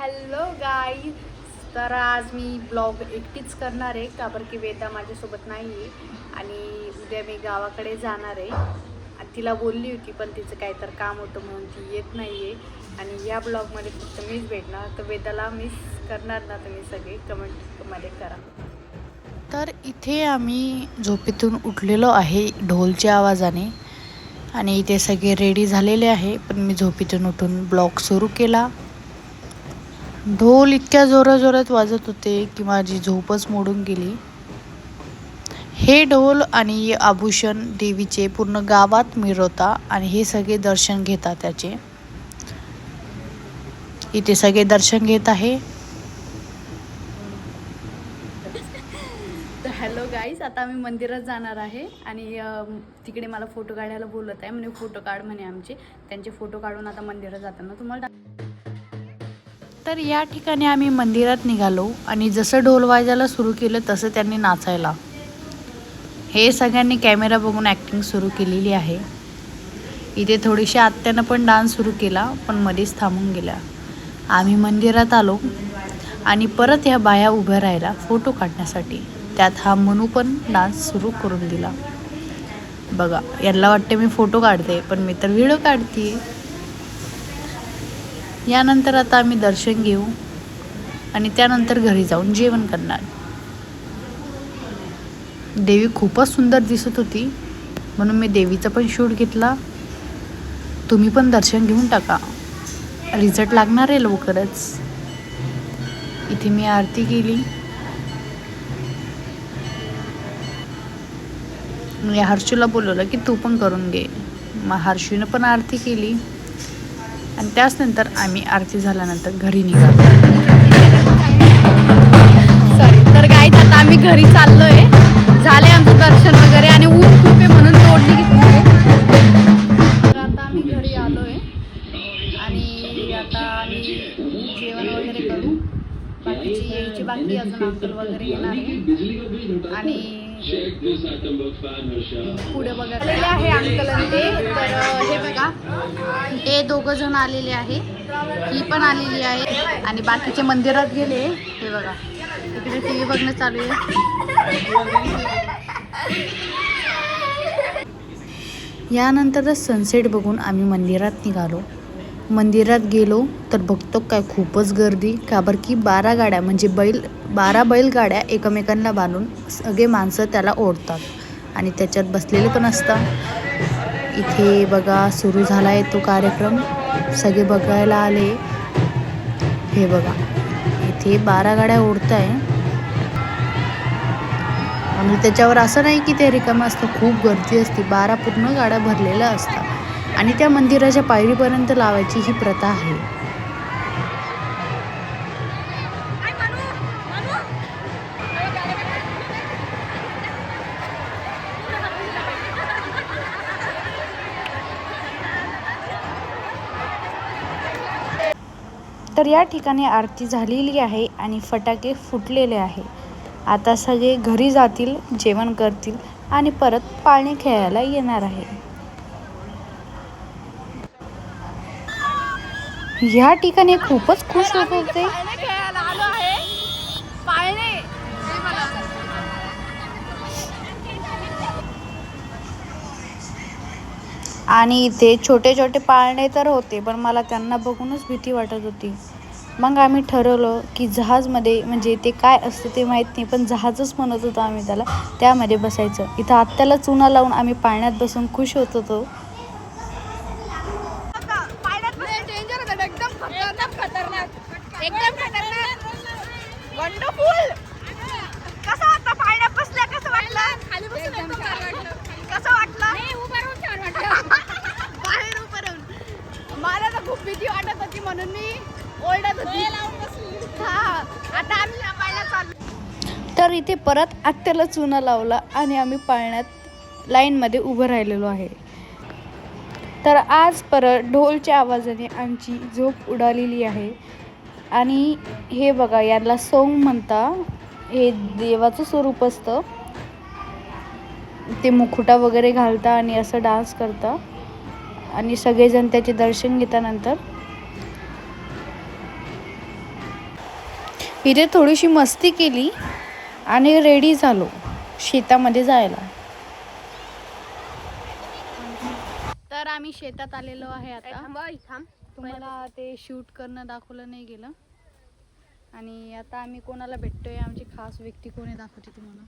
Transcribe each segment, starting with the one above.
Hello guys. तर आज मी blog एकटीच करणार आहे का बरं की वेदा माझ्यासोबत नाही आहे आणि उद्या मी गावाकडे जाणार आहे. आणि तिला बोलली होती पण तिचं काही तर काम होतं म्हणून ती येत नाही आहे. आणि या ब्लॉगमध्ये फक्त मीच भेटणार. तर वेदाला मिस करणार ना तुम्ही सगळे कमेंटमध्ये करा. तर इथे आम्ही झोपेतून उठलेलो आहे ढोलच्या आवाजाने आणि इथे सगळे रेडी झालेले आहे. पण मी झोपेतून उठून ब्लॉग सुरू केला. ढोल इतक्या जोराजोरात वाजत होते की माझी झोपच मोडून गेली. हे ढोल आणि आभूषण देवीचे पूर्ण गावात मिरवता आणि हे सगळे दर्शन घेतात त्याचे. इथे सगळे दर्शन घेत आहे. तर हॅलो गाईज, आता आम्ही मंदिरात जाणार आहे आणि तिकडे मला फोटो काढायला बोलत आहे म्हणे फोटो काढ म्हणे आमचे. त्यांचे फोटो काढून आता मंदिरात जाताना तुम्हाला तर या ठिकाणी आम्ही मंदिरात निघालो आणि जसं ढोल वाजायला सुरू केलं तसं त्यांनी नाचायला. हे सगळ्यांनी कॅमेरा बघून ॲक्टिंग सुरू केलेली आहे. इथे थोडीशी आत्यानं पण डान्स सुरू केला पण मध्येच थांबून गेल्या. आम्ही मंदिरात आलो आणि परत ह्या बाया उभ्या राहिला फोटो काढण्यासाठी. त्यात हा मनू पण डान्स सुरू करून दिला. बघा, यांना वाटते मी फोटो काढते पण मी तर व्हिडिओ काढते. यानंतर आता आम्ही दर्शन घेऊ आणि त्यानंतर घरी जाऊन जेवण करणार. देवी खूपच सुंदर दिसत होती म्हणून मी देवीचा पण शूट घेतला. तुम्ही पण दर्शन घेऊन टाका, रिझल्ट लागणार आहे लवकरच. इथे मी आरती केली. मी हर्षूला बोलवलं की तू पण करून घे. मग हर्षूनं पण आरती केली आणि त्याच नंतर आम्ही आरती झाल्यानंतर घरी निघालो. तर गाईज आता आम्ही घरी चाललोय. झाले आमचं दर्शन वगैरे आणि ऊन खूप आहे म्हणून तोडली घेतली. तर आता आम्ही घरी आलोय आणि आता आम्ही जेवण वगैरे करू. बाकीची यायची बाकी अजून अंकल वगैरे येणार आहे आणि पुढे बघा आलेले आहे अंकल आणि ते. तर हे बघा, हे दोघं जण आलेले आहे, ही पण आलेली आहे आणि बाकीचे मंदिरात गेले. हे बघा इकडे टी व्ही बघणं चालू आहे. यानंतरच सनसेट बघून आम्ही मंदिरात निघालो. मंदिरात गेलो तर बघतो काय खूपच गर्दी. का बरं की 12 गाड्या म्हणजे 12 बैलगाड्या एकमेकांना बांधून सगळे माणसं त्याला ओढतात आणि त्याच्यात बसलेले पण असतात. इथे बघा सुरू झाला आहे तो कार्यक्रम. सगळे बघायला आले. हे बघा इथे 12 गाड्या ओढत आहे आणि त्याच्यावर असं नाही की ते रिकामं असतं, खूप गर्दी असते. 12 पूर्ण गाड्या भरलेल्या असतात आणि त्या मंदिराच्या पायरीपर्यंत लावायची ही प्रथा आहे. तर या ठिकाणी आरती झालेली आहे आणि फटाके फुटलेले आहे. आता सगळे घरी जातील, जेवण करतील आणि परत पाळणे खेळायला येणार आहे. या ठिकाणी खूपच खुश होत होते. आणि इथे छोटे छोटे पाळणे तर होते पण मला त्यांना बघूनच भीती वाटत होती. मग आम्ही ठरवलं की जहाजमध्ये, म्हणजे ते काय असतं ते माहीत नाही पण जहाजच म्हणत होतो आम्ही त्याला, त्यामध्ये बसायचं. इथं आत्याला चुना लावून आम्ही पाळण्यात बसून खुश होत होतो. वंडरफुल. कसं वाटतं पाळण्यात बसल्या? कसं वाटलं? खाली बसून कसं वाटलं? बाहेर उभं राहून मला तर खूप भीती वाटत होती म्हणून मी ओरडत होती. हा, आता आम्ही पाळण्यात चाललो. तर इथे परत आत्याला चुना लावला आणि आम्ही पाळण्यात लाईनमध्ये उभं राहिलेलो आहे. तर आज परत ढोलच्या आवाजाने आमची झोप उडालेली आहे. आणि हे बघा, याला सोंग म्हणता. हे देवाचं स्वरूप असतं. ते मुकुटा वगैरे घालता आणि असं डान्स करता आणि सगळेजण त्याचे दर्शन घेतानंतर इथे थोडीशी मस्ती केली आणि रेडी झालो शेतामध्ये जायला. तर आम्ही शेतात आलेलो आहे आता. तुम्हाला ते शूट करणं दाखवलं नाही गेलं. आणि आता आम्ही कोणाला भेटतोय, आमची खास व्यक्ती कोणी दाखवते तुम्हाला.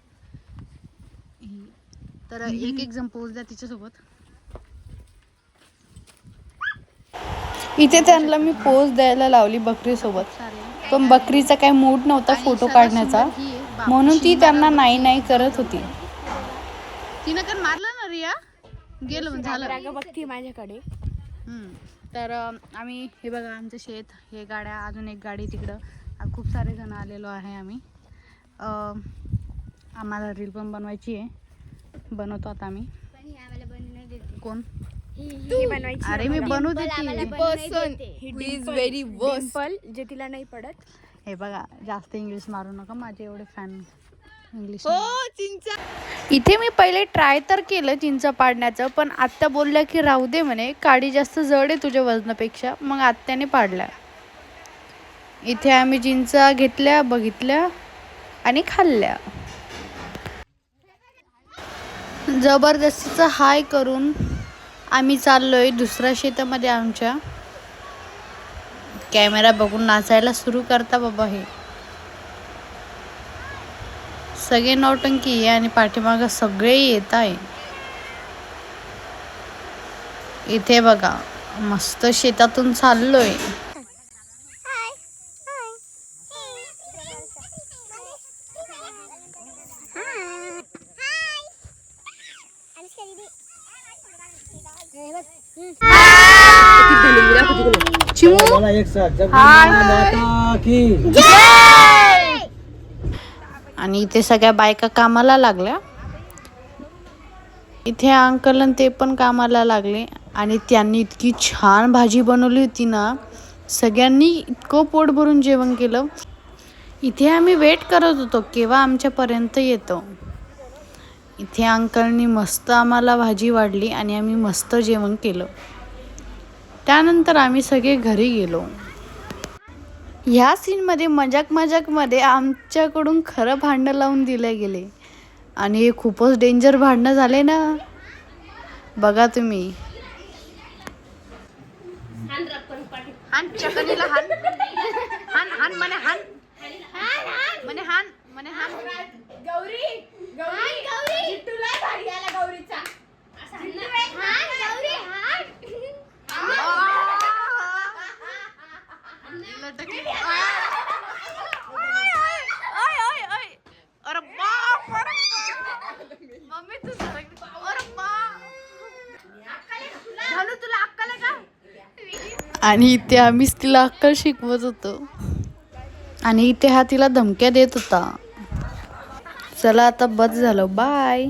तर एक जण पोच द्या तिच्यासोबत. इथे त्यांना मी पोज द्यायला लावली बकरी सोबत, पण बकरीचा काही मूड नव्हता फोटो काढण्याचा, म्हणून ती त्यांना नाही करत होती. तिनं कर मारलं ना रिया, गेलं झालं बघती माझ्याकडे. तर आम्ही हे बघा आमचं शेत, हे गाड्या, अजून एक गाडी तिकडं, खूप सारे जण आलेलो आहे आम्ही. आम्हाला रील पण बनवायची आहे, बनवतो आता आम्ही. कोण? अरे मी बनवते जे तिला नाही पडत. हे बघा जास्त इंग्लिश मारू नका, माझे एवढे फॅन इंग्लिश. इथे मी पहिले ट्राय तर केलं चिंचा पाडण्याचं, पण आत्या बोलल्या की राहू दे म्हणे, काडी जास्त जड आहे तुझ्या वजनापेक्षा. मग आत्याने पाडल्या. इथे आम्ही चिंचा घेतल्या, बघितल्या आणि खाल्ल्या. जबरदस्तीचा हाय करून आम्ही चाललोय दुसऱ्या शेतामध्ये आमच्या. कॅमेरा बघून नाचायला सुरू करता बाबा. हे सगळे नौटंकी आहे आणि पाठीमागं सगळे येत आहे. इथे बघा मस्त शेतातून चाललोय. आणि इथे सगळ्या बायका कामाला लागल्या. इथे अंकल ते पण कामाला लागले आणि त्यांनी इतकी छान भाजी बनवली होती ना, सगळ्यांनी इतकं पोट भरून जेवण केलं. इथे आम्ही वेट करत होतो केव्हा आमच्यापर्यंत येतो. इथे अंकलनी मस्त आम्हाला भाजी वाढली आणि आम्ही मस्त जेवण केलं. त्यानंतर आम्ही सगळे घरी गेलो. ह्या सीनमध्ये मजाकमध्ये आमच्याकडून खरं भांडणं लावून दिले गेले आणि हे खूपच डेंजर भांडणं झाले ना, बघा तुम्ही. हान चकनीला हान हान हान म्हणे हान म्हणे हान म्हणे हान. गौरी गौरी गौरी जिट्टूला भारी आला गौरीचा. आणि इथे आम्हीच तिला अक्कल शिकवत होतो आणि इथे हा तिला धमक्या देत होता. चला आता बस झालं, बाय.